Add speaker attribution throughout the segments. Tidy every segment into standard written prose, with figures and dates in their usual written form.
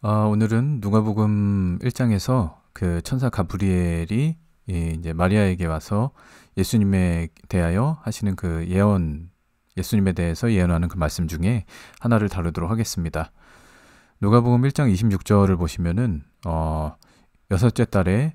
Speaker 1: 오늘은 누가복음 1장에서 그 천사 가브리엘이 이제 마리아에게 와서 예수님에 대하여 하시는 그 예언, 예수님에 대해서 예언하는 그 말씀 중에 하나를 다루도록 하겠습니다. 누가복음 1장 26절을 보시면은 여섯째 달에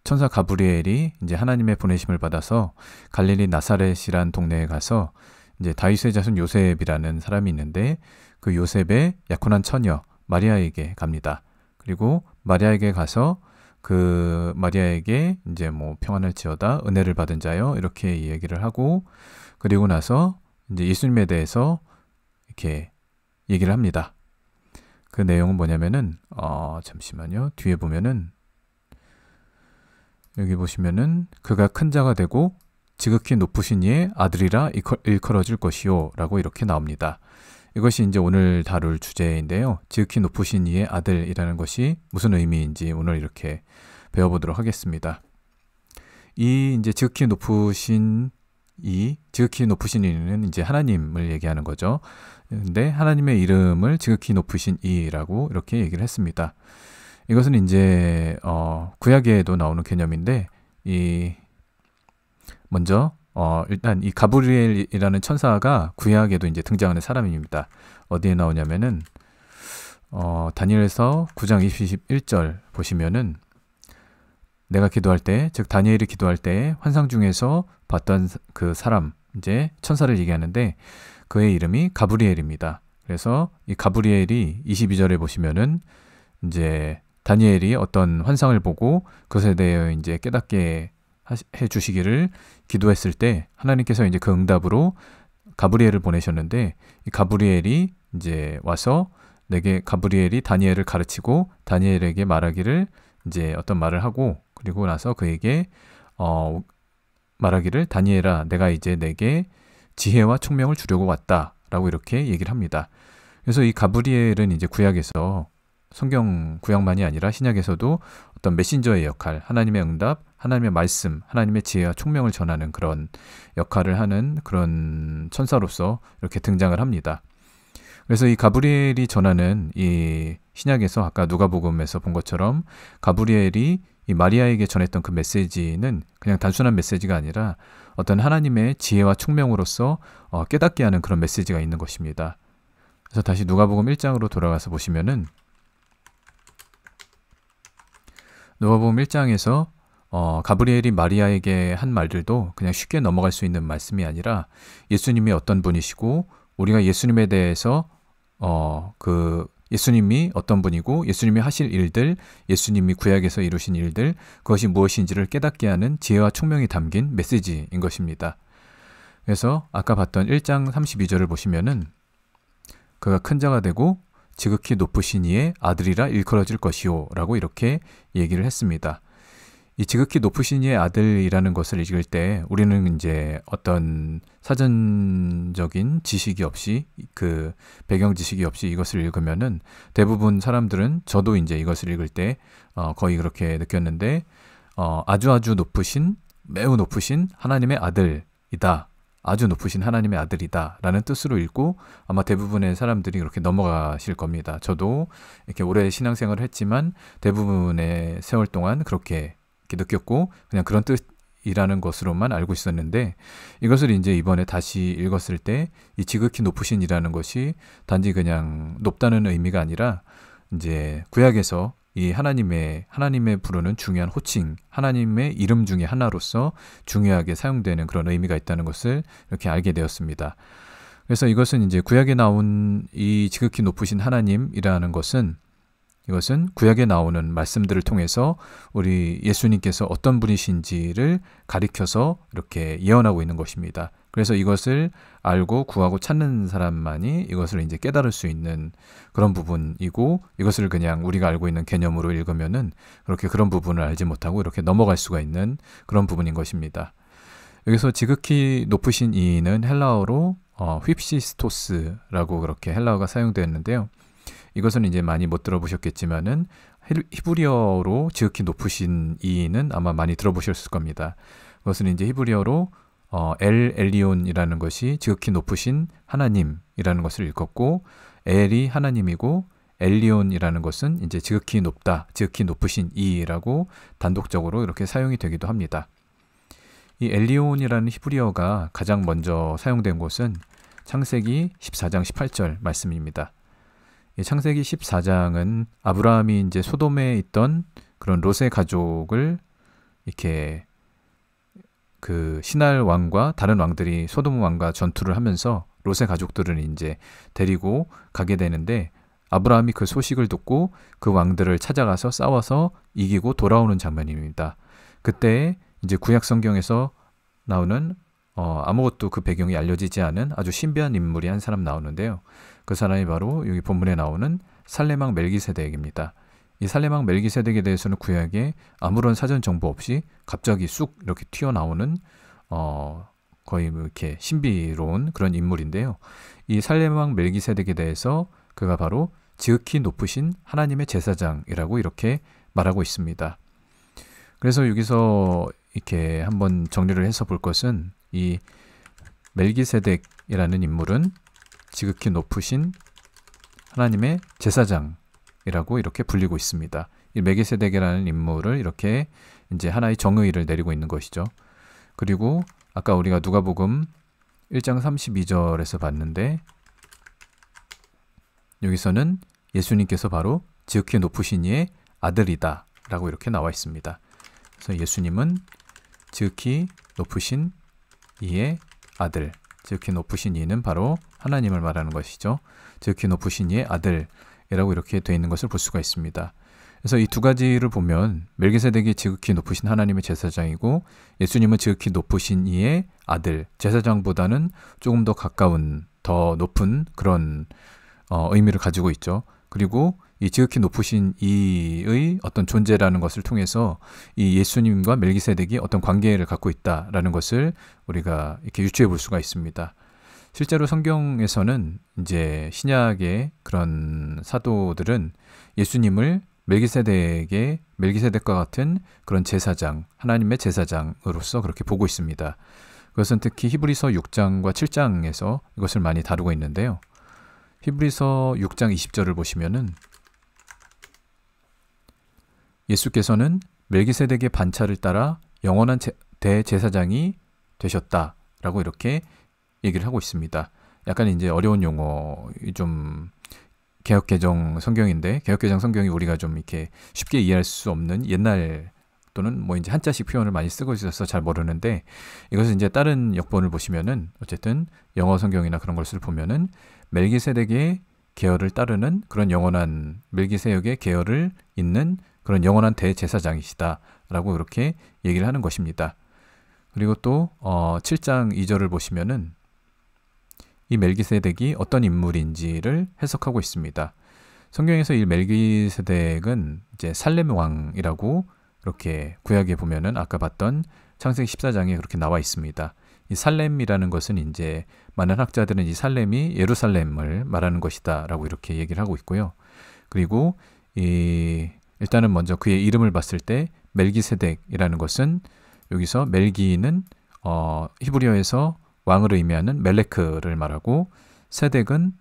Speaker 1: 천사 가브리엘이 이제 하나님의 보내심을 받아서 갈릴리 나사렛이란 동네에 가서 이제 다윗의 자손 요셉이라는 사람이 있는데 그 요셉의 약혼한 처녀 마리아에게 갑니다. 그리고 마리아에게 가서 그 마리아에게 이제 뭐 평안을지어다 은혜를 받은 자여 이렇게 얘기를 하고, 그리고 나서 이제 예수님에 대해서 이렇게 얘기를 합니다. 그 내용은 뭐냐면은 잠시만요. 뒤에 보면은 여기 보시면은 그가 큰 자가 되고 지극히 높으신 이의 아들이라 일컬어질 것이요 라고 이렇게 나옵니다. 이것이 이제 오늘 다룰 주제인데요. 지극히 높으신 이의 아들이라는 것이 무슨 의미인지 오늘 이렇게 배워보도록 하겠습니다. 이 이제 지극히 높으신 이는 이제 하나님을 얘기하는 거죠. 근데 하나님의 이름을 지극히 높으신 이라고 이렇게 얘기를 했습니다. 이것은 이제 구약에도 나오는 개념인데 먼저 일단 이 가브리엘이라는 천사가 구약에도 이제 등장하는 사람입니다. 어디에 나오냐면은 다니엘서 9장 21절 보시면은 내가 기도할 때, 즉 다니엘이 기도할 때 환상 중에서 봤던 그 사람, 이제 천사를 얘기하는데 그의 이름이 가브리엘입니다. 그래서 이 가브리엘이 22절에 보시면은 이제 다니엘이 어떤 환상을 보고 그것에 대해 이제 깨닫게 해 주시기를 기도했을 때 하나님께서 이제 그 응답으로 가브리엘을 보내셨는데, 이 가브리엘이 이제 와서 가브리엘이 다니엘을 가르치고 다니엘에게 말하기를 이제 어떤 말을 하고, 그리고 나서 그에게 말하기를 다니엘아 내가 이제 내게 지혜와 총명을 주려고 왔다라고 이렇게 얘기를 합니다. 그래서 이 가브리엘은 이제 구약에서 성경 구약만이 아니라 신약에서도 어떤 메신저의 역할, 하나님의 응답, 하나님의 말씀, 하나님의 지혜와 총명을 전하는 그런 역할을 하는 그런 천사로서 이렇게 등장을 합니다. 그래서 이 가브리엘이 전하는 이 신약에서 아까 누가복음에서 본 것처럼 가브리엘이 이 마리아에게 전했던 그 메시지는 그냥 단순한 메시지가 아니라 어떤 하나님의 지혜와 총명으로서 깨닫게 하는 그런 메시지가 있는 것입니다. 그래서 다시 누가복음 1장으로 돌아가서 보시면은 누가복음 1장에서 가브리엘이 마리아에게 한 말들도 그냥 쉽게 넘어갈 수 있는 말씀이 아니라 예수님이 어떤 분이시고 우리가 예수님에 대해서 예수님이 어떤 분이고 예수님이 하실 일들, 예수님이 구약에서 이루신 일들, 그것이 무엇인지를 깨닫게 하는 지혜와 총명이 담긴 메시지인 것입니다. 그래서 아까 봤던 1장 32절을 보시면은 그가 큰 자가 되고 지극히 높으신 이의 아들이라 일컬어질 것이요 라고 이렇게 얘기를 했습니다. 이 지극히 높으신 이의 아들이라는 것을 읽을 때 우리는 이제 어떤 사전적인 지식이 없이, 그 배경 지식이 없이 이것을 읽으면은 대부분 사람들은, 저도 이제 이것을 읽을 때 거의 그렇게 느꼈는데 아주 높으신, 매우 높으신 하나님의 아들이다, 아주 높으신 하나님의 아들이다 라는 뜻으로 읽고 아마 대부분의 사람들이 그렇게 넘어가실 겁니다. 저도 이렇게 오래 신앙생활을 했지만 대부분의 세월 동안 그렇게 느꼈고 그냥 그런 뜻이라는 것으로만 알고 있었는데, 이것을 이제 이번에 다시 읽었을 때 이 지극히 높으신이라는 것이 단지 그냥 높다는 의미가 아니라 이제 구약에서 이 하나님의 부르는 중요한 호칭, 하나님의 이름 중에 하나로서 중요하게 사용되는 그런 의미가 있다는 것을 이렇게 알게 되었습니다. 그래서 이것은 이제 구약에 나온 이 지극히 높으신 하나님이라는 것은, 이것은 구약에 나오는 말씀들을 통해서 우리 예수님께서 어떤 분이신지를 가리켜서 이렇게 예언하고 있는 것입니다. 그래서 이것을 알고 구하고 찾는 사람만이 이것을 이제 깨달을 수 있는 그런 부분이고, 이것을 그냥 우리가 알고 있는 개념으로 읽으면은 그렇게 그런 부분을 알지 못하고 이렇게 넘어갈 수가 있는 그런 부분인 것입니다. 여기서 지극히 높으신 이는 헬라어로 휩시스토스라고 그렇게 헬라어가 사용되었는데요. 이것은 이제 많이 못 들어보셨겠지만은 히브리어로 지극히 높으신 이는 아마 많이 들어보셨을 겁니다. 그것은 이제 히브리어로 엘 엘리온이라는 것이 지극히 높으신 하나님이라는 것을 읽었고, 엘이 하나님이고 엘리온이라는 것은 이제 지극히 높다, 지극히 높으신 이라고 단독적으로 이렇게 사용이 되기도 합니다. 이 엘리온이라는 히브리어가 가장 먼저 사용된 곳은 창세기 14장 18절 말씀입니다. 이 창세기 14장은 아브라함이 이제 소돔에 있던 그런 롯의 가족을 이렇게 그 신할 왕과 다른 왕들이 소돔 왕과 전투를 하면서 롯의 가족들은 이제 데리고 가게 되는데, 아브라함이 그 소식을 듣고 그 왕들을 찾아가서 싸워서 이기고 돌아오는 장면입니다. 그때 이제 구약 성경에서 나오는 아무것도 그 배경이 알려지지 않은 아주 신비한 인물이 한 사람 나오는데요. 그 사람이 바로 여기 본문에 나오는 살레망 멜기세덱입니다. 이 살레망 멜기세덱에 대해서는 구약에 아무런 사전 정보 없이 갑자기 쑥 이렇게 튀어나오는 거의 이렇게 신비로운 그런 인물인데요. 이 살레망 멜기세덱에 대해서 그가 바로 지극히 높으신 하나님의 제사장이라고 이렇게 말하고 있습니다. 그래서 여기서 이렇게 한번 정리를 해서 볼 것은, 이 멜기세덱이라는 인물은 지극히 높으신 하나님의 제사장이라고 이렇게 불리고 있습니다. 이 멜기세덱이라는 인물을 이렇게 이제 하나의 정의를 내리고 있는 것이죠. 그리고 아까 우리가 누가복음 1장 32절에서 봤는데, 여기서는 예수님께서 바로 지극히 높으신 이의 아들이다 라고 이렇게 나와 있습니다. 그래서 예수님은 지극히 높으신 이의 아들, 지극히 높으신 이는 바로 하나님을 말하는 것이죠. 지극히 높으신 이의 아들이라고 이렇게 되어 있는 것을 볼 수가 있습니다. 그래서 이 두 가지를 보면 멜기세덱이 지극히 높으신 하나님의 제사장이고, 예수님은 지극히 높으신 이의 아들, 제사장보다는 조금 더 가까운, 더 높은 그런 의미를 가지고 있죠. 그리고 이 지극히 높으신 이의 어떤 존재라는 것을 통해서 이 예수님과 멜기세덱이 어떤 관계를 갖고 있다라는 것을 우리가 이렇게 유추해 볼 수가 있습니다. 실제로 성경에서는 이제 신약의 그런 사도들은 예수님을 멜기세덱과 같은 그런 제사장, 하나님의 제사장으로서 그렇게 보고 있습니다. 그것은 특히 히브리서 6장과 7장에서 이것을 많이 다루고 있는데요. 히브리서 6장 20절을 보시면은 예수께서는 멜기세덱의 반차를 따라 영원한 대제사장이 되셨다라고 이렇게 얘기를 하고 있습니다. 약간 이제 어려운 용어, 좀 개역개정 성경인데, 개역개정 성경이 우리가 좀 이렇게 쉽게 이해할 수 없는 옛날 또는 뭐 이제 한자식 표현을 많이 쓰고 있어서 잘 모르는데, 이것은 이제 다른 역본을 보시면은 어쨌든 영어 성경이나 그런 것을 보면은 멜기세덱의 계열을 따르는 그런 영원한, 멜기세덱의 계열을 잇는 그런 영원한 대제사장이시다라고 이렇게 얘기를 하는 것입니다. 그리고 또 7장 2절을 보시면은 이 멜기세덱이 어떤 인물인지를 해석하고 있습니다. 성경에서 이 멜기세덱은 이제 살렘 왕이라고 이렇게 구약에 보면은 아까 봤던 창세기 14장에 그렇게 나와 있습니다. 이 살렘이라는 것은 이제 많은 학자들은 이 살렘이 예루살렘을 말하는 것이다라고 이렇게 얘기를 하고 있고요. 그리고 일단은 먼저 그의 이름을 봤을 때 멜기세덱이라는 것은, 여기서 멜기는 히브리어에서 왕을 의미하는 멜레크를 말하고, 세덱은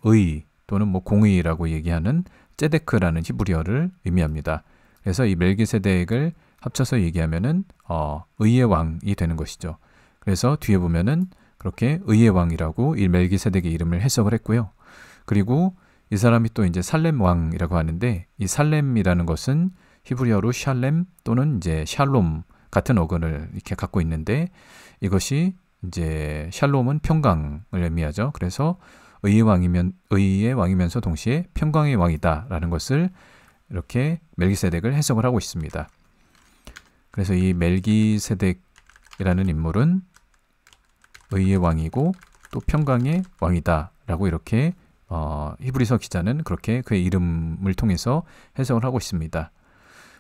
Speaker 1: 의 또는 뭐 공의라고 얘기하는 ጼ데크라는 히브리어를 의미합니다. 그래서 이 멜기세덱을 합쳐서 얘기하면은 의의 왕이 되는 것이죠. 그래서 뒤에 보면은 그렇게 의의 왕이라고 이 멜기세덱의 이름을 해석을 했고요. 그리고 이 사람이 또 이제 살렘 왕이라고 하는데, 이 살렘이라는 것은 히브리어로 샬렘 또는 이제 샬롬 같은 어근을 이렇게 갖고 있는데, 이것이 이제 샬롬은 평강을 의미하죠. 그래서 의의 왕이면서 동시에 평강의 왕이다라는 것을 이렇게 멜기세덱을 해석을 하고 있습니다. 그래서 이 멜기세덱이라는 인물은 의의 왕이고 또 평강의 왕이다라고 이렇게 히브리서 기자는 그렇게 그의 이름을 통해서 해석을 하고 있습니다.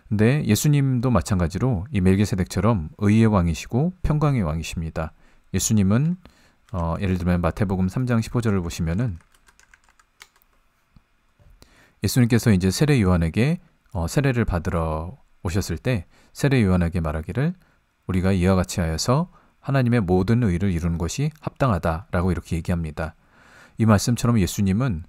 Speaker 1: 근데 예수님도 마찬가지로 이 멜기세덱처럼 의의 왕이시고 평강의 왕이십니다. 예수님은 예를 들면 마태복음 3장 15절을 보시면은 예수님께서 이제 세례 요한에게 세례를 받으러 오셨을 때 세례 요한에게 말하기를, 우리가 이와 같이 하여서 하나님의 모든 의를 이루는 것이 합당하다라고 이렇게 얘기합니다. 이 말씀처럼 예수님은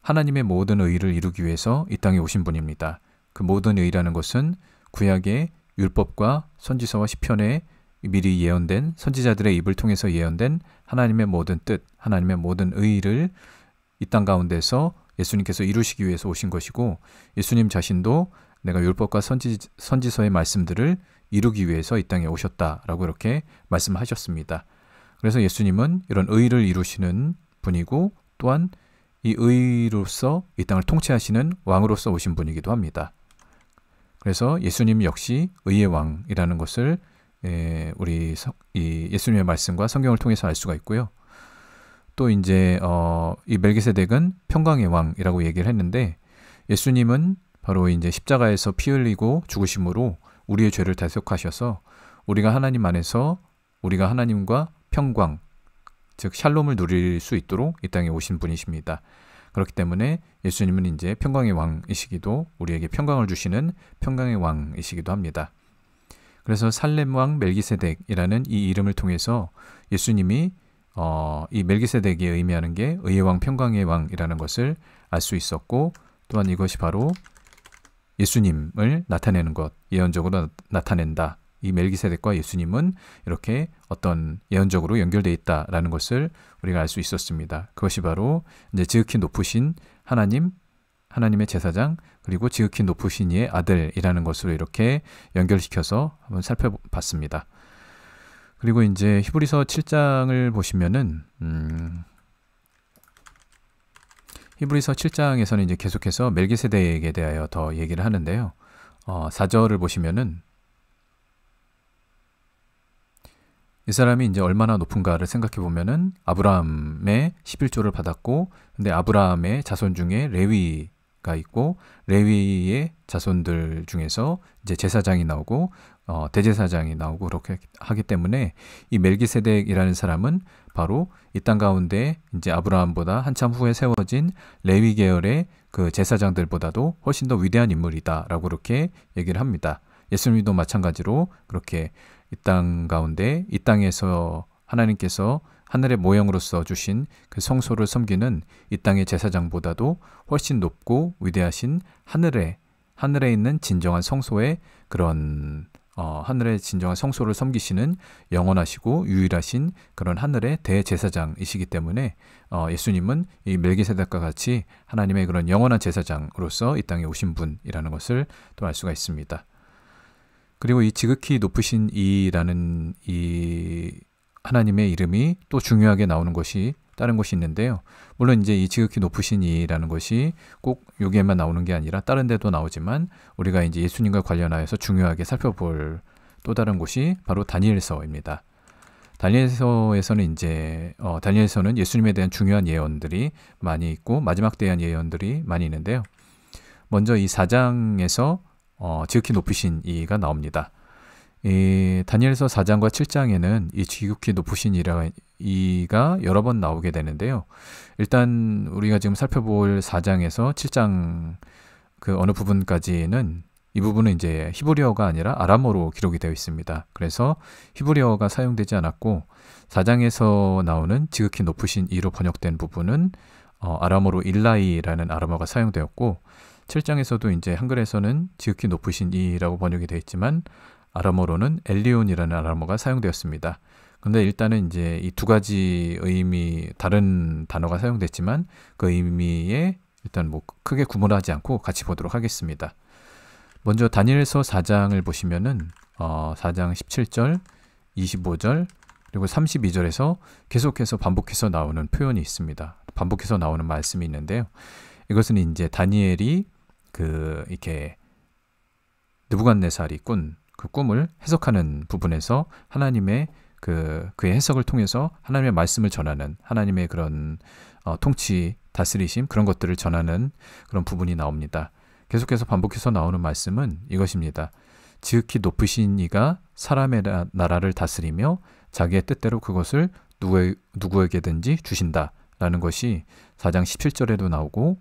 Speaker 1: 하나님의 모든 의를 이루기 위해서 이 땅에 오신 분입니다. 그 모든 의라는 것은 구약의 율법과 선지서와 시편에 미리 예언된 선지자들의 입을 통해서 예언된 하나님의 모든 뜻, 하나님의 모든 의를 이 땅 가운데서 예수님께서 이루시기 위해서 오신 것이고, 예수님 자신도 내가 율법과 선지서의 말씀들을 이루기 위해서 이 땅에 오셨다라고 이렇게 말씀하셨습니다. 그래서 예수님은 이런 의를 이루시는 분이고, 또한 이 의로서 이 땅을 통치하시는 왕으로서 오신 분이기도 합니다. 그래서 예수님 역시 의의 왕이라는 것을 우리 이 예수님의 말씀과 성경을 통해서 알 수가 있고요. 또 이제 이 멜기세덱은 평강의 왕이라고 얘기를 했는데, 예수님은 바로 이제 십자가에서 피 흘리고 죽으심으로 우리의 죄를 대속하셔서 우리가 하나님 안에서 우리가 하나님과 평강, 즉 샬롬을 누릴 수 있도록 이 땅에 오신 분이십니다. 그렇기 때문에 예수님은 이제 평강의 왕이시기도, 우리에게 평강을 주시는 평강의 왕이시기도 합니다. 그래서 살렘 왕 멜기세덱이라는 이 이름을 통해서 예수님이 이 멜기세덱이 의미하는 게 의의 왕, 평강의 왕이라는 것을 알 수 있었고, 또한 이것이 바로 예수님을 나타내는 것, 예언적으로 나타낸다. 이 멜기세덱과 예수님은 이렇게 어떤 예언적으로 연결되어 있다라는 것을 우리가 알 수 있었습니다. 그것이 바로 이제 지극히 높으신 하나님의 제사장, 그리고 지극히 높으신 이의 아들이라는 것으로 이렇게 연결시켜서 한번 살펴봤습니다. 그리고 이제 히브리서 7장을 보시면은 히브리서 7장에서는 이제 계속해서 멜기세덱에 대하여 더 얘기를 하는데요. 4절을 보시면은 이 사람이 이제 얼마나 높은가를 생각해 보면은 아브라함의 11조를 받았고, 근데 아브라함의 자손 중에 레위가 있고, 레위의 자손들 중에서 이제 제사장이 나오고 대제사장이 나오고 그렇게 하기 때문에 이 멜기세덱이라는 사람은 바로 이 땅 가운데 이제 아브라함보다 한참 후에 세워진 레위 계열의 그 제사장들보다도 훨씬 더 위대한 인물이다라고 그렇게 얘기를 합니다. 예수님도 마찬가지로 그렇게 이 땅 가운데, 이 땅에서 하나님께서 하늘의 모형으로서 주신 그 성소를 섬기는 이 땅의 제사장보다도 훨씬 높고 위대하신 하늘에 있는 진정한 성소의 그런 하늘의 진정한 성소를 섬기시는 영원하시고 유일하신 그런 하늘의 대제사장이시기 때문에 예수님은 이 멜기세덱과 같이 하나님의 그런 영원한 제사장으로서 이 땅에 오신 분이라는 것을 또 알 수가 있습니다. 그리고 이 지극히 높으신 이라는 이 하나님의 이름이 또 중요하게 나오는 것이 다른 것이 있는데요. 물론 이제 이 지극히 높으신 이라는 것이 꼭 여기에만 나오는 게 아니라 다른 데도 나오지만, 우리가 이제 예수님과 관련하여서 중요하게 살펴볼 또 다른 곳이 바로 다니엘서입니다. 다니엘서에서는 이제 다니엘서는 예수님에 대한 중요한 예언들이 많이 있고 마지막 대한 예언들이 많이 있는데요. 먼저 이 4장에서 지극히 높으신 이가 나옵니다. 이 다니엘서 4장과 7장에는 이 지극히 높으신 이가 여러 번 나오게 되는데요. 일단 우리가 지금 살펴볼 4장에서 7장 그 어느 부분까지는, 이 부분은 이제 히브리어가 아니라 아람어로 기록이 되어 있습니다. 그래서 히브리어가 사용되지 않았고, 4장에서 나오는 지극히 높으신 이로 번역된 부분은 아람어로 일라이라는 아람어가 사용되었고, 7장에서도 이제 한글에서는 지극히 높으신 이라고 번역이 되어 있지만 아람어로는 엘리온이라는 아람어가 사용되었습니다. 근데 일단은 이제 이 두 가지 의미, 다른 단어가 사용됐지만 그 의미에 일단 뭐 크게 구분하지 않고 같이 보도록 하겠습니다. 먼저 다니엘서 4장을 보시면은 4장 17절, 25절, 그리고 32절에서 계속해서 반복해서 나오는 표현이 있습니다. 반복해서 나오는 말씀이 있는데요. 이것은 이제 다니엘이 이렇게 느부갓네살이 꾼 그 꿈을 해석하는 부분에서 하나님의 그의 해석을 통해서 하나님의 말씀을 전하는, 하나님의 그런 통치, 다스리심, 그런 것들을 전하는 그런 부분이 나옵니다. 계속해서 반복해서 나오는 말씀은 이것입니다. 지극히 높으신 이가 사람의 나라를 다스리며 자기의 뜻대로 그것을 누구에게든지 주신다라는 것이 4장 17절에도 나오고,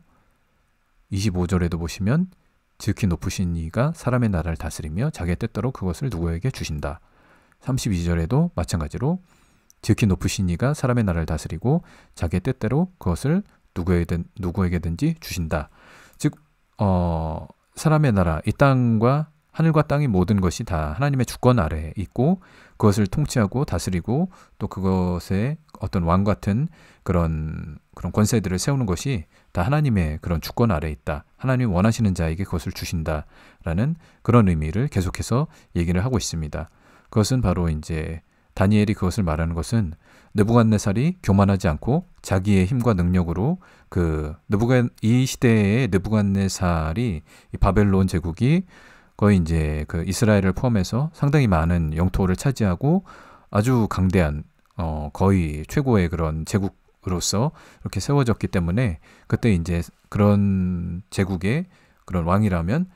Speaker 1: 25절에도 보시면 지극히 높으신 이가 사람의 나라를 다스리며 자기의 뜻대로 그것을 누구에게 주신다. 32절에도 마찬가지로 지극히 높으신 이가 사람의 나라를 다스리고 자기의 뜻대로 그것을 누구에게든지 주신다. 즉 사람의 나라, 이 땅과 하늘과 땅의 모든 것이 다 하나님의 주권 아래에 있고 그것을 통치하고 다스리고 또 그것에 어떤 왕 같은 그런 권세들을 세우는 것이 다 하나님의 그런 주권 아래에 있다. 하나님이 원하시는 자에게 그것을 주신다라는 그런 의미를 계속해서 얘기를 하고 있습니다. 그것은 바로 이제 다니엘이 그것을 말하는 것은 느부갓네살이 교만하지 않고 자기의 힘과 능력으로 이 시대의 느부갓네살이 이 바벨론 제국이 거의 이제 그 이스라엘을 포함해서 상당히 많은 영토를 차지하고 아주 강대한 거의 최고의 그런 제국으로서 이렇게 세워졌기 때문에 그때 이제 그런 제국의 그런 왕이라면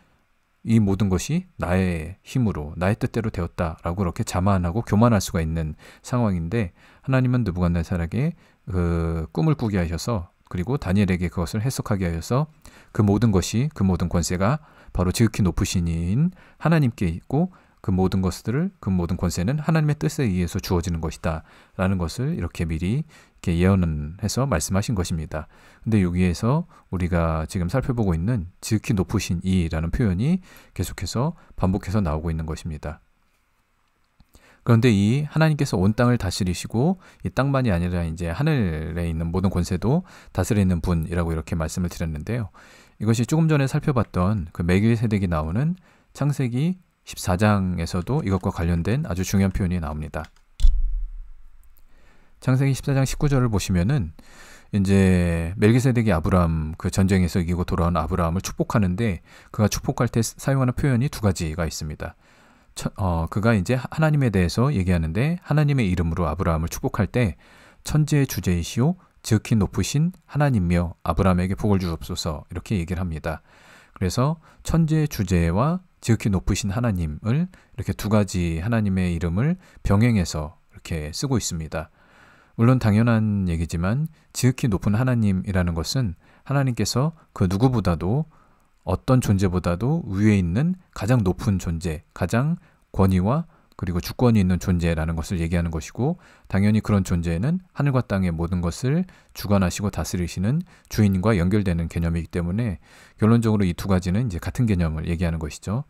Speaker 1: 이 모든 것이 나의 힘으로 나의 뜻대로 되었다라고 그렇게 자만하고 교만할 수가 있는 상황인데 하나님은 느부갓네살에게 그 꿈을 꾸게 하셔서 그리고 다니엘에게 그것을 해석하게 하여서 그 모든 것이 그 모든 권세가 바로 지극히 높으신 이인 하나님께 있고 그 모든 것들을 그 모든 권세는 하나님의 뜻에 의해서 주어지는 것이다 라는 것을 이렇게 미리 이렇게 예언해서 말씀하신 것입니다. 근데 여기에서 우리가 지금 살펴보고 있는 지극히 높으신 이라는 표현이 계속해서 반복해서 나오고 있는 것입니다. 그런데 이 하나님께서 온 땅을 다스리시고 이 땅만이 아니라 이제 하늘에 있는 모든 권세도 다스리는 분이라고 이렇게 말씀을 드렸는데요. 이것이 조금 전에 살펴봤던 그 멜기세덱이 나오는 창세기 14장에서도 이것과 관련된 아주 중요한 표현이 나옵니다. 창세기 14장 19절을 보시면은 이제 멜기세덱이 아브라함 그 전쟁에서 이기고 돌아온 아브라함을 축복하는데 그가 축복할 때 사용하는 표현이 두 가지가 있습니다. 그가 이제 하나님에 대해서 얘기하는데 하나님의 이름으로 아브라함을 축복할 때 천지의 주제이시오 지극히 높으신 하나님이여 아브라함에게 복을 주옵소서 이렇게 얘기를 합니다. 그래서 천지의 주제와 지극히 높으신 하나님을 이렇게 두 가지 하나님의 이름을 병행해서 이렇게 쓰고 있습니다. 물론 당연한 얘기지만 지극히 높은 하나님이라는 것은 하나님께서 그 누구보다도 어떤 존재보다도 위에 있는 가장 높은 존재, 가장 권위와 그리고 주권이 있는 존재라는 것을 얘기하는 것이고 당연히 그런 존재는 하늘과 땅의 모든 것을 주관하시고 다스리시는 주인과 연결되는 개념이기 때문에 결론적으로 이 두 가지는 이제 같은 개념을 얘기하는 것이죠.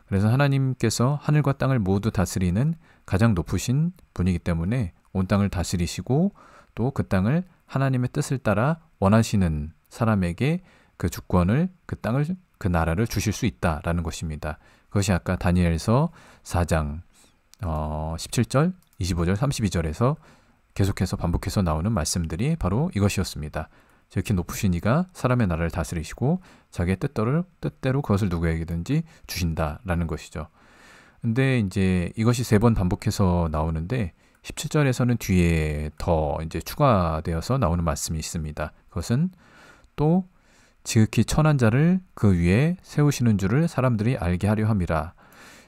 Speaker 1: 그래서 하나님께서 하늘과 땅을 모두 다스리는 가장 높으신 분이기 때문에 온 땅을 다스리시고 또 그 땅을 하나님의 뜻을 따라 원하시는 사람에게 그 주권을, 그 땅을, 그 나라를 주실 수 있다라는 것입니다. 그것이 아까 다니엘서 4장 17절, 25절, 32절에서 계속해서 반복해서 나오는 말씀들이 바로 이것이었습니다. 지극히 높으신 이가 사람의 나라를 다스리시고 자기의 뜻대로 그것을 누구에게든지 주신다라는 것이죠. 근데 이제 이것이 3번 반복해서 나오는데 17절에서는 뒤에 더 이제 추가되어서 나오는 말씀이 있습니다. 그것은 또 지극히 천한 자를 그 위에 세우시는 줄을 사람들이 알게 하려 함이라.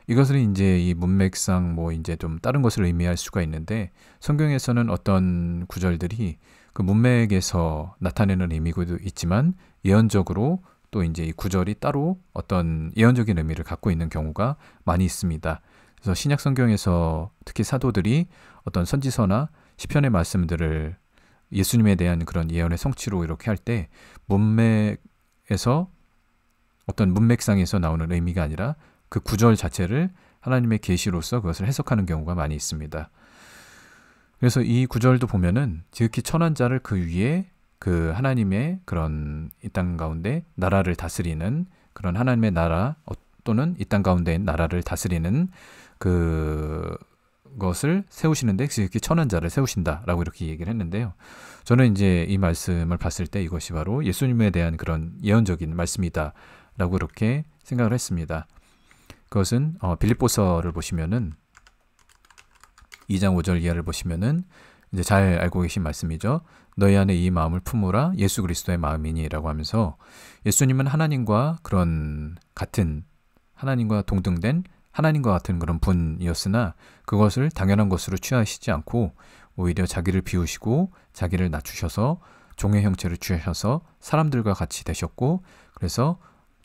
Speaker 1: 이것은 이제 이 문맥상 뭐 이제 좀 다른 것을 의미할 수가 있는데 성경에서는 어떤 구절들이 그 문맥에서 나타내는 의미도 있지만 예언적으로 또 이제 이 구절이 따로 어떤 예언적인 의미를 갖고 있는 경우가 많이 있습니다. 그래서 신약 성경에서 특히 사도들이 어떤 선지서나 시편의 말씀들을 예수님에 대한 그런 예언의 성취로 이렇게 할 때 문맥에서 어떤 문맥상에서 나오는 의미가 아니라 그 구절 자체를 하나님의 계시로서 그것을 해석하는 경우가 많이 있습니다. 그래서 이 구절도 보면은 지극히 천한 자를 그 위에 그 하나님의 그런 이 땅 가운데 나라를 다스리는 그런 하나님의 나라 또는 이 땅 가운데 나라를 다스리는 그것을 세우시는데 지극히 천한 자를 세우신다라고 이렇게 얘기를 했는데요. 저는 이제 이 말씀을 봤을 때 이것이 바로 예수님에 대한 그런 예언적인 말씀이다라고 이렇게 생각을 했습니다. 그것은 빌립보서를 보시면은 2장 5절 이하를 보시면은 이제 잘 알고 계신 말씀이죠. 너희 안에 이 마음을 품으라 예수 그리스도의 마음이니라고 하면서 예수님은 하나님과 그런 같은 하나님과 동등된 하나님과 같은 그런 분이었으나 그것을 당연한 것으로 취하시지 않고 오히려 자기를 비우시고 자기를 낮추셔서 종의 형체를 취하셔서 사람들과 같이 되셨고 그래서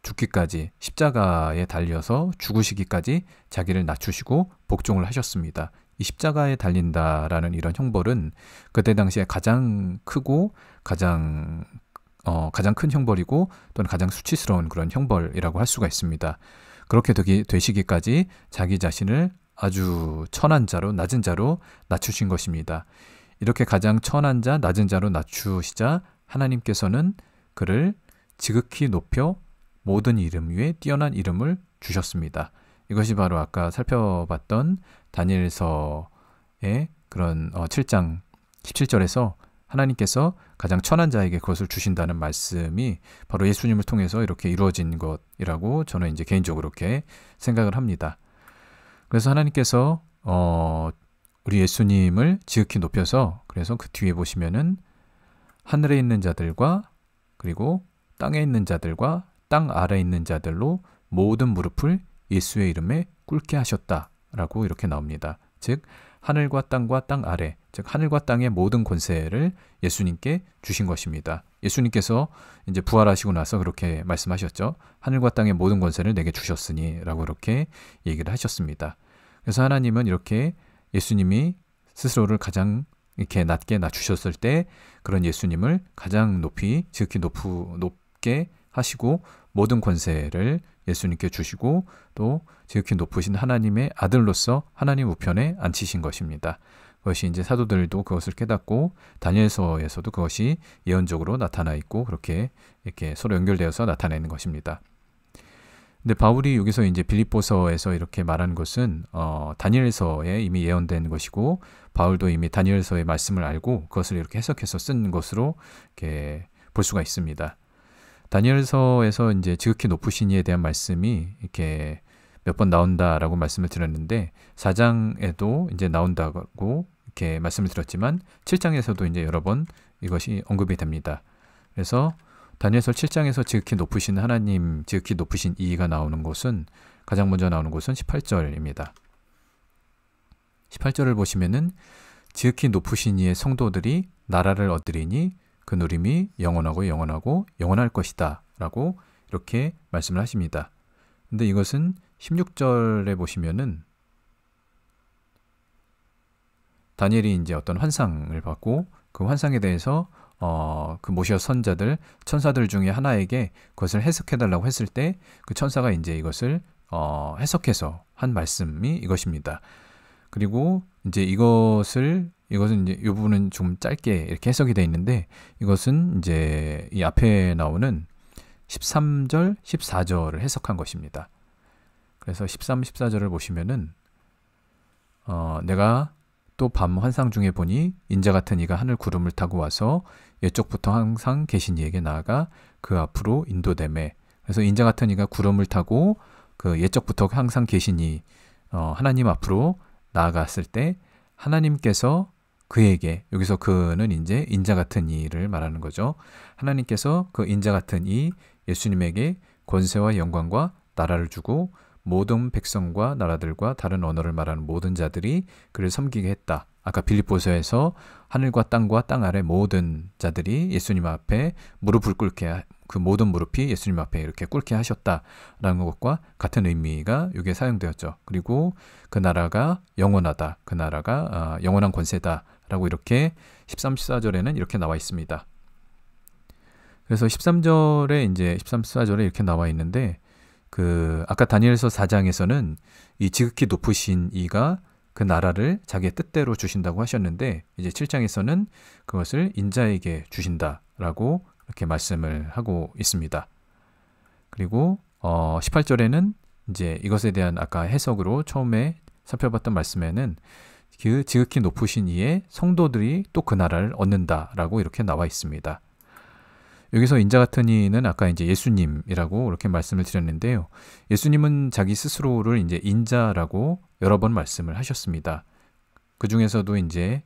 Speaker 1: 죽기까지 십자가에 달려서 죽으시기까지 자기를 낮추시고 복종을 하셨습니다. 이 십자가에 달린다라는 이런 형벌은 그때 당시에 가장 크고 가장 가장 큰 형벌이고 또는 가장 수치스러운 그런 형벌이라고 할 수가 있습니다. 그렇게 되시기까지 자기 자신을 아주 천한 자로, 낮은 자로 낮추신 것입니다. 이렇게 가장 천한 자, 낮은 자로 낮추시자 하나님께서는 그를 지극히 높여 모든 이름 위에 뛰어난 이름을 주셨습니다. 이것이 바로 아까 살펴봤던 다니엘서의 그런 7장 17절에서 하나님께서 가장 천한 자에게 그것을 주신다는 말씀이 바로 예수님을 통해서 이렇게 이루어진 것이라고 저는 이제 개인적으로 그렇게 생각을 합니다. 그래서 하나님께서 우리 예수님을 지극히 높여서, 그래서 그 뒤에 보시면은 하늘에 있는 자들과 그리고 땅에 있는 자들과 땅 아래에 있는 자들로 모든 무릎을 예수의 이름에 꿇게 하셨다라고 이렇게 나옵니다. 즉 하늘과 땅과 땅 아래, 즉 하늘과 땅의 모든 권세를 예수님께 주신 것입니다. 예수님께서 이제 부활하시고 나서 그렇게 말씀하셨죠. 하늘과 땅의 모든 권세를 내게 주셨으니 라고 이렇게 얘기를 하셨습니다. 그래서 하나님은 이렇게 예수님이 스스로를 가장 이렇게 낮게 낮추셨을 때 그런 예수님을 가장 높이 지극히 높게 하시고 모든 권세를 예수님께 주시고 또 지극히 높으신 하나님의 아들로서 하나님 우편에 앉히신 것입니다. 그것이 이제 사도들도 그것을 깨닫고 다니엘서에서도 그것이 예언적으로 나타나 있고 그렇게 이렇게 서로 연결되어서 나타내는 것입니다. 근데 바울이 여기서 이제 빌립보서에서 이렇게 말한 것은 다니엘서에 이미 예언된 것이고 바울도 이미 다니엘서의 말씀을 알고 그것을 이렇게 해석해서 쓴 것으로 이렇게 볼 수가 있습니다. 다니엘서에서 이제 지극히 높으신 이에 대한 말씀이 이렇게 몇 번 나온다라고 말씀을 드렸는데 4장에도 이제 나온다고 이렇게 말씀을 드렸지만 7장에서도 이제 여러 번 이것이 언급이 됩니다. 그래서 다니엘서 7장에서 지극히 높으신 하나님, 지극히 높으신 이가 나오는 곳은 가장 먼저 나오는 곳은 18절입니다. 18절을 보시면은 지극히 높으신 이의 성도들이 나라를 얻으리니 그 누림이 영원하고 영원하고 영원할 것이다 라고 이렇게 말씀을 하십니다. 근데 이것은 16절에 보시면은 다니엘이 이제 어떤 환상을 받고 그 환상에 대해서 그 모시어 선자들, 천사들 중에 하나에게 그것을 해석해달라고 했을 때 그 천사가 이제 이것을 해석해서 한 말씀이 이것입니다. 그리고 이제 이것은 이제 이 부분은 좀 짧게 이렇게 해석이 되어 있는데 이것은 이제 이 앞에 나오는 13절, 14절을 해석한 것입니다. 그래서 13, 14절을 보시면은 내가 또 밤 환상 중에 보니 인자 같은 이가 하늘 구름을 타고 와서 옛적부터 항상 계신 이에게 나아가 그 앞으로 인도되매. 그래서 인자 같은 이가 구름을 타고 그 옛적부터 항상 계신 이 하나님 앞으로 나아갔을 때 하나님께서 그에게, 여기서 그는 이제 인자 같은 이를 말하는 거죠. 하나님께서 그 인자 같은 이 예수님에게 권세와 영광과 나라를 주고 모든 백성과 나라들과 다른 언어를 말하는 모든 자들이 그를 섬기게 했다. 아까 빌립보서에서 하늘과 땅과 땅 아래 모든 자들이 예수님 앞에 무릎을 꿇게, 그 모든 무릎이 예수님 앞에 이렇게 꿇게 하셨다라는 것과 같은 의미가 여기에 사용되었죠. 그리고 그 나라가 영원하다. 그 나라가 영원한 권세다라고 이렇게 13, 14절에는 이렇게 나와 있습니다. 그래서 13절에 이제 13, 14절에 이렇게 나와 있는데 그 아까 다니엘서 4장에서는 이 지극히 높으신 이가 그 나라를 자기의 뜻대로 주신다고 하셨는데 이제 7장에서는 그것을 인자에게 주신다라고 이렇게 말씀을 하고 있습니다. 그리고 18절에는 이제 이것에 대한 아까 해석으로 처음에 살펴봤던 말씀에는 그 지극히 높으신 이의 성도들이 또 그 나라를 얻는다라고 이렇게 나와 있습니다. 여기서 인자 같은 이는 아까 이제 예수님이라고 이렇게 말씀을 드렸는데요. 예수님은 자기 스스로를 이제 인자라고 여러 번 말씀을 하셨습니다. 그 중에서도 이제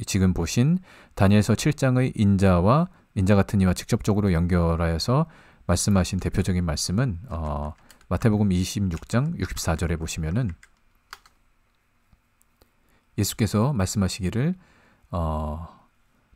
Speaker 1: 지금 보신 다니엘서 7장의 인자와 인자 같은 이와 직접적으로 연결하여서 말씀하신 대표적인 말씀은 마태복음 26장 64절에 보시면은 예수께서 말씀하시기를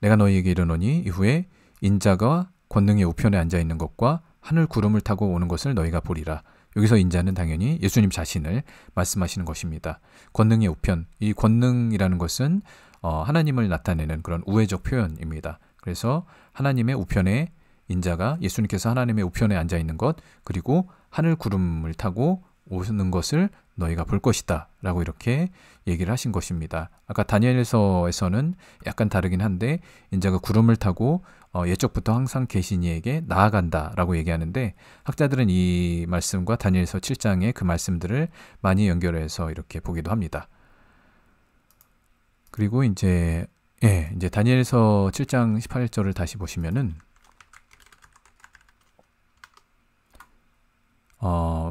Speaker 1: 내가 너희에게 이르노니 이후에 인자가 권능의 우편에 앉아있는 것과 하늘 구름을 타고 오는 것을 너희가 보리라. 여기서 인자는 당연히 예수님 자신을 말씀하시는 것입니다. 권능의 우편, 이 권능이라는 것은 하나님을 나타내는 그런 우회적 표현입니다. 그래서 하나님의 우편에 인자가 예수님께서 하나님의 우편에 앉아 있는 것, 그리고 하늘 구름을 타고 오는 것을 너희가 볼 것이다 라고 이렇게 얘기를 하신 것입니다. 아까 다니엘서에서는 약간 다르긴 한데 인자가 구름을 타고 옛적부터 항상 계신 이에게 나아간다 라고 얘기하는데, 학자들은 이 말씀과 다니엘서 7장의 그 말씀들을 많이 연결해서 이렇게 보기도 합니다. 그리고 이제 다니엘서 7장 18절을 다시 보시면은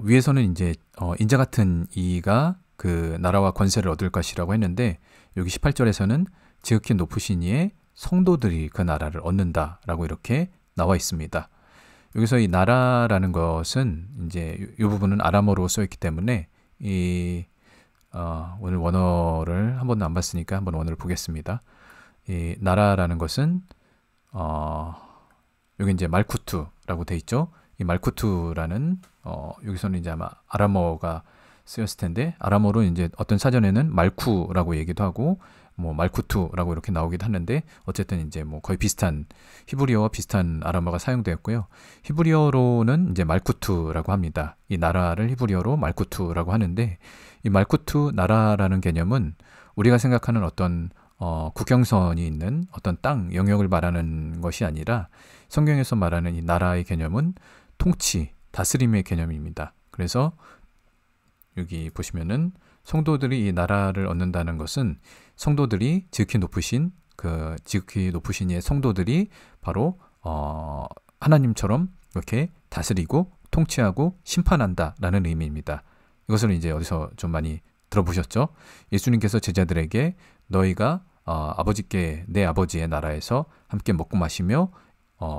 Speaker 1: 위에서는 이제 인자 같은 이가 그 나라와 권세를 얻을 것이라고 했는데, 여기 18절에서는 지극히 높으신 이의 성도들이 그 나라를 얻는다라고 이렇게 나와 있습니다. 여기서 이 나라라는 것은 이제 이 부분은 아람어로 써 있기 때문에 오늘 원어를 한 번도 안 봤으니까 한번 원어를 보겠습니다. 이 나라라는 것은 여기 이제 말쿠투라고 돼 있죠. 이 말쿠투라는 여기서는 이제 아마 아람어가 쓰였을 텐데, 아람어로 이제 어떤 사전에는 말쿠라고 얘기도 하고 뭐 말쿠투라고 이렇게 나오기도 하는데, 어쨌든 이제 뭐 거의 비슷한 히브리어와 비슷한 아람어가 사용되었고요. 히브리어로는 이제 말쿠투라고 합니다. 이 나라를 히브리어로 말쿠투라고 하는데, 이 말쿠투 나라라는 개념은 우리가 생각하는 어떤 국경선이 있는 어떤 땅 영역을 말하는 것이 아니라, 성경에서 말하는 이 나라의 개념은 통치, 다스림의 개념입니다. 그래서 여기 보시면은 성도들이 이 나라를 얻는다는 것은 성도들이 지극히 높으신 이의 성도들이 바로 하나님처럼 이렇게 다스리고 통치하고 심판한다라는 의미입니다. 이것을 이제 어디서 좀 많이 들어보셨죠? 예수님께서 제자들에게 너희가 내 아버지의 나라에서 함께 먹고 마시며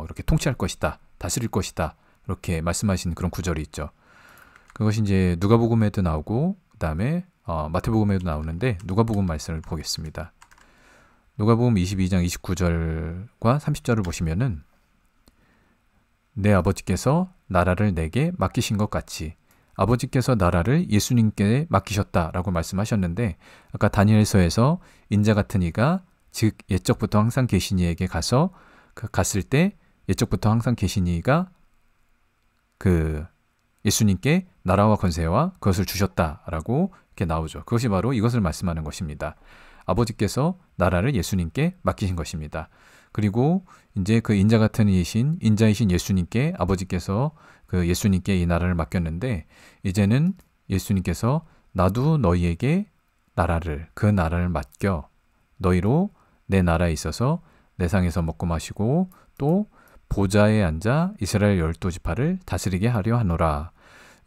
Speaker 1: 이렇게 통치할 것이다, 다스릴 것이다, 이렇게 말씀하신 그런 구절이 있죠. 그것이 이제 누가복음에도 나오고 그 다음에 마태복음에도 나오는데, 누가복음 말씀을 보겠습니다. 누가복음 22장 29절과 30절을 보시면은 내 아버지께서 나라를 내게 맡기신 것 같이 아버지께서 나라를 예수님께 맡기셨다라고 말씀하셨는데, 아까 다니엘서에서 인자 같은 이가 즉 옛적부터 항상 계신 이에게 갔을 때 옛적부터 항상 계신 이가 그 예수님께 나라와 권세와 그것을 주셨다라고 이렇게 나오죠. 그것이 바로 이것을 말씀하는 것입니다. 아버지께서 나라를 예수님께 맡기신 것입니다. 그리고 이제 그 인자 같은 인자이신 예수님께 아버지께서 그 예수님께 이 나라를 맡겼는데, 이제는 예수님께서 나도 너희에게 그 나라를 맡겨 너희로 내 나라에 있어서 내 상에서 먹고 마시고 또 보좌에 앉아 이스라엘 12지파를 다스리게 하려 하노라.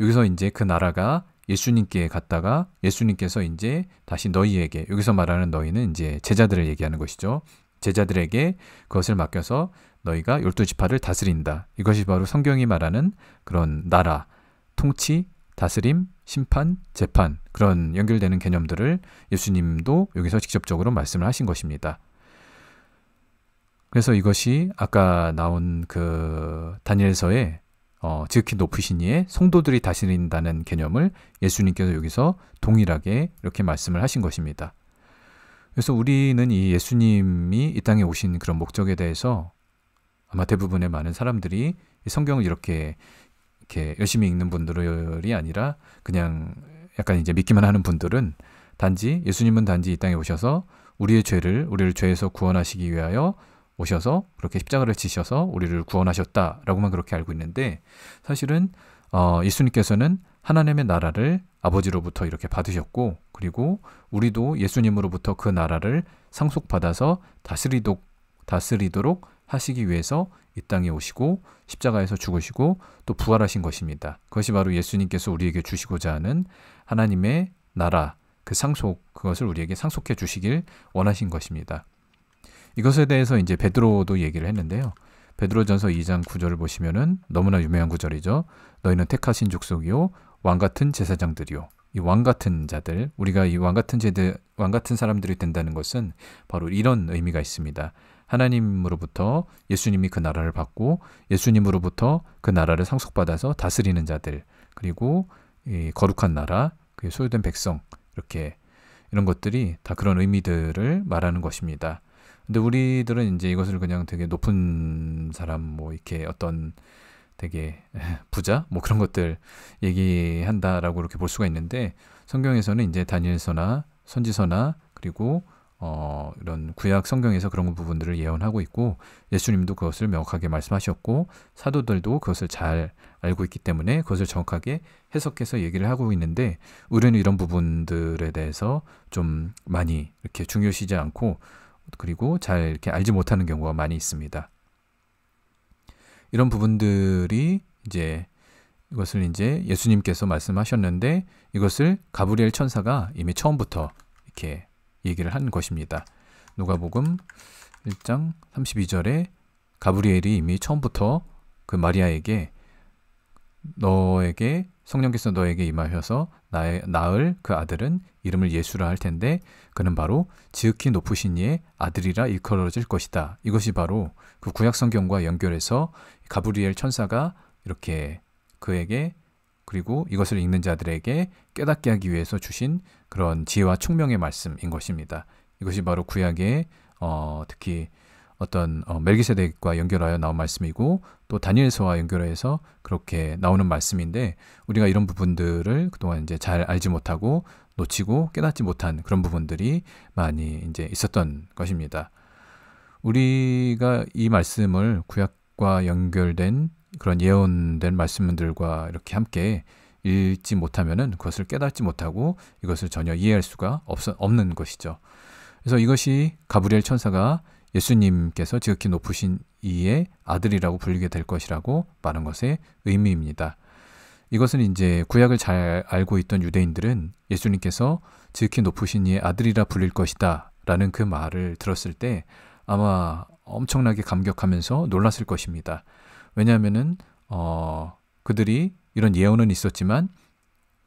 Speaker 1: 여기서 이제 그 나라가 예수님께 갔다가 예수님께서 이제 다시 너희에게, 여기서 말하는 너희는 이제 제자들을 얘기하는 것이죠. 제자들에게 그것을 맡겨서 너희가 12지파를 다스린다. 이것이 바로 성경이 말하는 그런 나라, 통치, 다스림, 심판, 재판, 그런 연결되는 개념들을 예수님도 여기서 직접적으로 말씀을 하신 것입니다. 그래서 이것이 아까 나온 그 다니엘서에 지극히 높으신 이의 성도들이 다스린다는 개념을 예수님께서 여기서 동일하게 이렇게 말씀을 하신 것입니다. 그래서 우리는 이 예수님이 이 땅에 오신 그런 목적에 대해서 아마 대부분의 많은 사람들이 이 성경을 이렇게 열심히 읽는 분들이 아니라 그냥 약간 이제 믿기만 하는 분들은 예수님은 단지 이 땅에 오셔서 우리를 죄에서 구원하시기 위하여 오셔서 그렇게 십자가를 지셔서 우리를 구원하셨다라고만 그렇게 알고 있는데, 사실은 예수님께서는 하나님의 나라를 아버지로부터 이렇게 받으셨고, 그리고 우리도 예수님으로부터 그 나라를 상속받아서 다스리도록 하시기 위해서 이 땅에 오시고 십자가에서 죽으시고 또 부활하신 것입니다. 그것이 바로 예수님께서 우리에게 주시고자 하는 하나님의 나라, 그것을 우리에게 상속해 주시길 원하신 것입니다. 이것에 대해서 이제 베드로도 얘기를 했는데요. 베드로전서 2장 9절을 보시면은 너무나 유명한 구절이죠. 너희는 택하신 족속이요 왕같은 제사장들이요. 이 왕같은 자들, 우리가 이 왕같은 사람들이 된다는 것은 바로 이런 의미가 있습니다. 하나님으로부터 예수님이 그 나라를 받고 예수님으로부터 그 나라를 상속받아서 다스리는 자들, 그리고 이 거룩한 나라, 그 소유된 백성, 이런 것들이 다 그런 의미들을 말하는 것입니다. 근데 우리들은 이제 이것을 그냥 되게 높은 사람, 뭐 이렇게 어떤 되게 부자 뭐 그런 것들 얘기한다라고 이렇게 볼 수가 있는데, 성경에서는 이제 다니엘서나 선지서나 그리고 이런 구약 성경에서 그런 부분들을 예언하고 있고, 예수님도 그것을 명확하게 말씀하셨고, 사도들도 그것을 잘 알고 있기 때문에 그것을 정확하게 해석해서 얘기를 하고 있는데, 우리는 이런 부분들에 대해서 좀 많이 이렇게 중요시하지 않고, 그리고 잘 이렇게 알지 못하는 경우가 많이 있습니다. 이런 부분들이 이제 이것을 이제 예수님께서 말씀하셨는데, 이것을 가브리엘 천사가 이미 처음부터 이렇게 얘기를 한 것입니다. 누가복음 1장 32절에 가브리엘이 이미 처음부터 그 마리아에게 너에게 성령께서 너에게 임하셔서 낳을 그 아들은 이름을 예수라 할 텐데 그는 바로 지극히 높으신 이의 아들이라 일컬어질 것이다. 이것이 바로 그 구약 성경과 연결해서 가브리엘 천사가 이렇게 그에게, 그리고 이것을 읽는 자들에게 깨닫게 하기 위해서 주신 그런 지혜와 총명의 말씀인 것입니다. 이것이 바로 구약의 특히 어떤 멜기세덱과 연결하여 나온 말씀이고, 또 다니엘서와 연결해서 그렇게 나오는 말씀인데, 우리가 이런 부분들을 그동안 이제 잘 알지 못하고 놓치고 깨닫지 못한 그런 부분들이 많이 이제 있었던 것입니다. 우리가 이 말씀을 구약과 연결된 그런 예언된 말씀들과 이렇게 함께 읽지 못하면은 그것을 깨닫지 못하고 이것을 전혀 이해할 수가 없는 것이죠. 그래서 이것이 가브리엘 천사가 예수님께서 지극히 높으신 이의 아들이라고 불리게 될 것이라고 말한 것의 의미입니다. 이것은 이제 구약을 잘 알고 있던 유대인들은 예수님께서 지극히 높으신 이의 아들이라 불릴 것이다 라는 그 말을 들었을 때 아마 엄청나게 감격하면서 놀랐을 것입니다. 왜냐하면은 그들이 이런 예언은 있었지만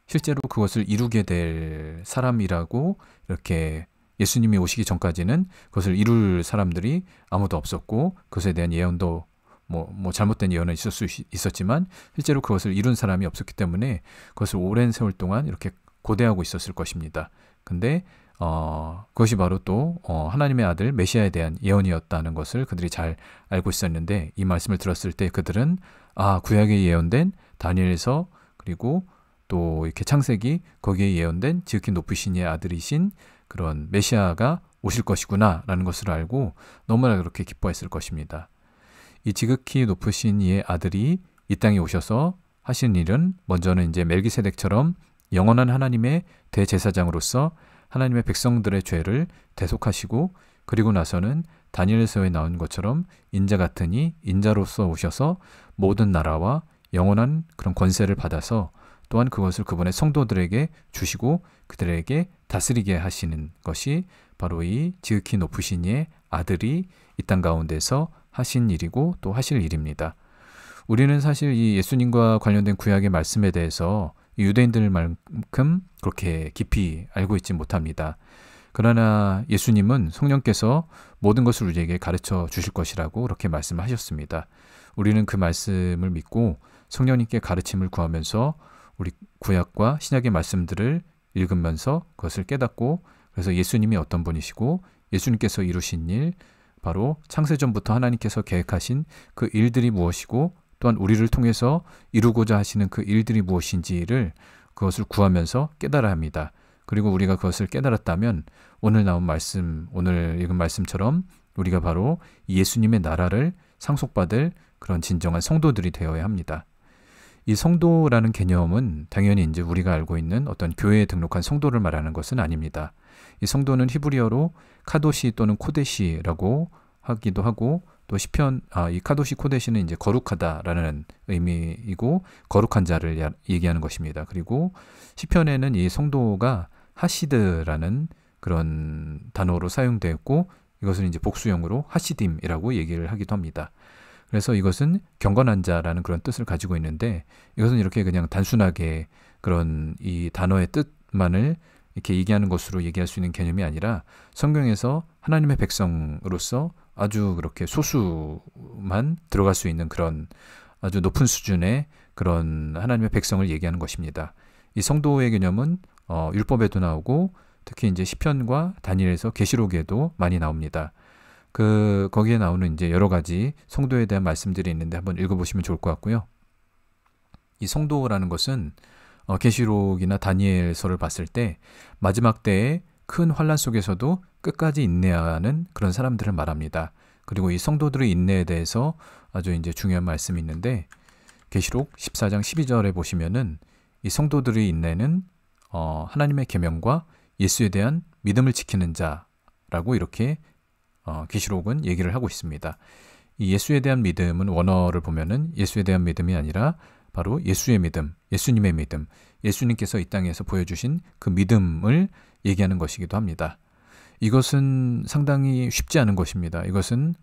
Speaker 1: 실제로 그것을 이루게 될 사람이라고 이렇게 예수님이 오시기 전까지는 그것을 이룰 사람들이 아무도 없었고, 그것에 대한 예언도 뭐 잘못된 예언은 있을 수 있었지만 실제로 그것을 이룬 사람이 없었기 때문에 그것을 오랜 세월 동안 이렇게 고대하고 있었을 것입니다. 근데 그것이 바로 또 하나님의 아들 메시아에 대한 예언이었다는 것을 그들이 잘 알고 있었는데, 이 말씀을 들었을 때 그들은 구약에 예언된 다니엘서, 그리고 또 이렇게 창세기 거기에 예언된 지극히 높으신 이의 아들이신 그런 메시아가 오실 것이구나 라는 것을 알고 너무나 그렇게 기뻐했을 것입니다. 이 지극히 높으신 이의 아들이 이 땅에 오셔서 하신 일은 먼저는 이제 멜기세덱처럼 영원한 하나님의 대제사장으로서 하나님의 백성들의 죄를 대속하시고, 그리고 나서는 다니엘서에 나온 것처럼 인자 같으니 인자로서 오셔서 모든 나라와 영원한 그런 권세를 받아서 또한 그것을 그분의 성도들에게 주시고 그들에게 다스리게 하시는 것이 바로 이 지극히 높으신 이의 아들이 이 땅 가운데서 하신 일이고 또 하실 일입니다. 우리는 사실 이 예수님과 관련된 구약의 말씀에 대해서 유대인들만큼 그렇게 깊이 알고 있지 못합니다. 그러나 예수님은 성령께서 모든 것을 우리에게 가르쳐 주실 것이라고 그렇게 말씀하셨습니다. 우리는 그 말씀을 믿고 성령님께 가르침을 구하면서 우리 구약과 신약의 말씀들을 읽으면서 그것을 깨닫고, 그래서 예수님이 어떤 분이시고 예수님께서 이루신 일, 바로 창세전부터 하나님께서 계획하신 그 일들이 무엇이고 또한 우리를 통해서 이루고자 하시는 그 일들이 무엇인지를 그것을 구하면서 깨달아야 합니다. 그리고 우리가 그것을 깨달았다면 오늘 나온 말씀, 오늘 읽은 말씀처럼 우리가 바로 예수님의 나라를 상속받을 그런 진정한 성도들이 되어야 합니다. 이 성도라는 개념은 당연히 이제 우리가 알고 있는 어떤 교회에 등록한 성도를 말하는 것은 아닙니다. 이 성도는 히브리어로 카도시 또는 코데시라고 하기도 하고, 또 시편, 이 카도시 코데시는 이제 거룩하다라는 의미이고 거룩한 자를 얘기하는 것입니다. 그리고 시편에는 이 성도가 하시드라는 그런 단어로 사용되었고, 이것을 이제 복수형으로 하시딤이라고 얘기를 하기도 합니다. 그래서 이것은 경건한 자라는 그런 뜻을 가지고 있는데, 이것은 이렇게 그냥 단순하게 그런 이 단어의 뜻만을 이렇게 얘기하는 것으로 얘기할 수 있는 개념이 아니라 성경에서 하나님의 백성으로서 아주 그렇게 소수만 들어갈 수 있는 그런 아주 높은 수준의 그런 하나님의 백성을 얘기하는 것입니다. 이 성도의 개념은 율법에도 나오고 특히 이제 시편과 다니엘에서 계시록에도 많이 나옵니다. 거기에 나오는 이제 여러 가지 성도에 대한 말씀들이 있는데 한번 읽어보시면 좋을 것 같고요. 이 성도라는 것은 계시록이나 다니엘서를 봤을 때 마지막 때에 큰 환란 속에서도 끝까지 인내하는 그런 사람들을 말합니다. 그리고 이 성도들의 인내에 대해서 아주 이제 중요한 말씀이 있는데 계시록 14장 12절에 보시면은 이 성도들의 인내는 하나님의 계명과 예수에 대한 믿음을 지키는 자라고 이렇게 계시록은 얘기를 하고 있습니다. 이 예수에 대한 믿음은 원어를 보면은 예수에 대한 믿음이 아니라 바로 예수의 믿음, 예수님의 믿음, 예수님께서 이 땅에서 보여주신 그 믿음을 얘기하는 것이기도 합니다. 이것은 상당히 쉽지 않은 것입니다. 이것은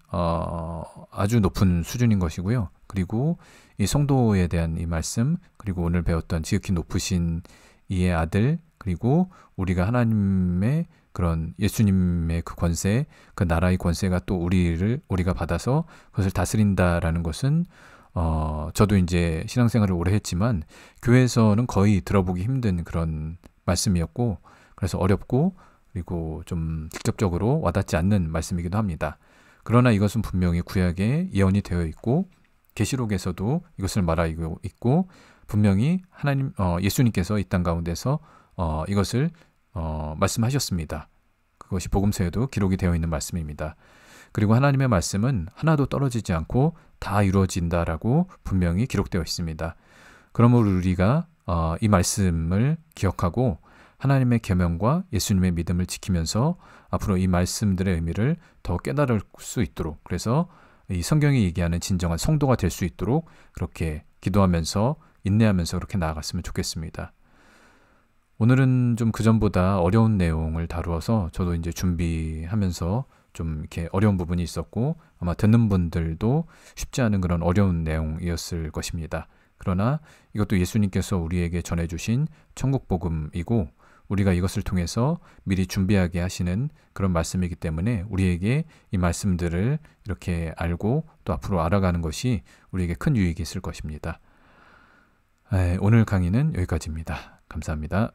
Speaker 1: 아주 높은 수준인 것이고요. 그리고 이 성도에 대한 이 말씀, 그리고 오늘 배웠던 지극히 높으신 이의 아들, 그리고 우리가 하나님의 그런 예수님의 그 권세, 그 나라의 권세가 또 우리가 받아서 그것을 다스린다라는 것은 저도 이제 신앙생활을 오래 했지만 교회에서는 거의 들어보기 힘든 그런 말씀이었고, 그래서 어렵고 그리고 좀 직접적으로 와닿지 않는 말씀이기도 합니다. 그러나 이것은 분명히 구약에 예언이 되어 있고 계시록에서도 이것을 말하고 있고 분명히 예수님께서 이 땅 가운데서 이것을 말씀하셨습니다. 그것이 복음서에도 기록이 되어 있는 말씀입니다. 그리고 하나님의 말씀은 하나도 떨어지지 않고 다 이루어진다라고 분명히 기록되어 있습니다. 그러므로 우리가 이 말씀을 기억하고 하나님의 계명과 예수님의 믿음을 지키면서 앞으로 이 말씀들의 의미를 더 깨달을 수 있도록, 그래서 이 성경이 얘기하는 진정한 성도가 될 수 있도록 그렇게 기도하면서 인내하면서 그렇게 나아갔으면 좋겠습니다. 오늘은 좀 그전보다 어려운 내용을 다루어서 저도 이제 준비하면서 좀 이렇게 어려운 부분이 있었고 아마 듣는 분들도 쉽지 않은 그런 어려운 내용이었을 것입니다. 그러나 이것도 예수님께서 우리에게 전해주신 천국 복음이고 우리가 이것을 통해서 미리 준비하게 하시는 그런 말씀이기 때문에 우리에게 이 말씀들을 이렇게 알고 또 앞으로 알아가는 것이 우리에게 큰 유익이 있을 것입니다. 오늘 강의는 여기까지입니다. 감사합니다.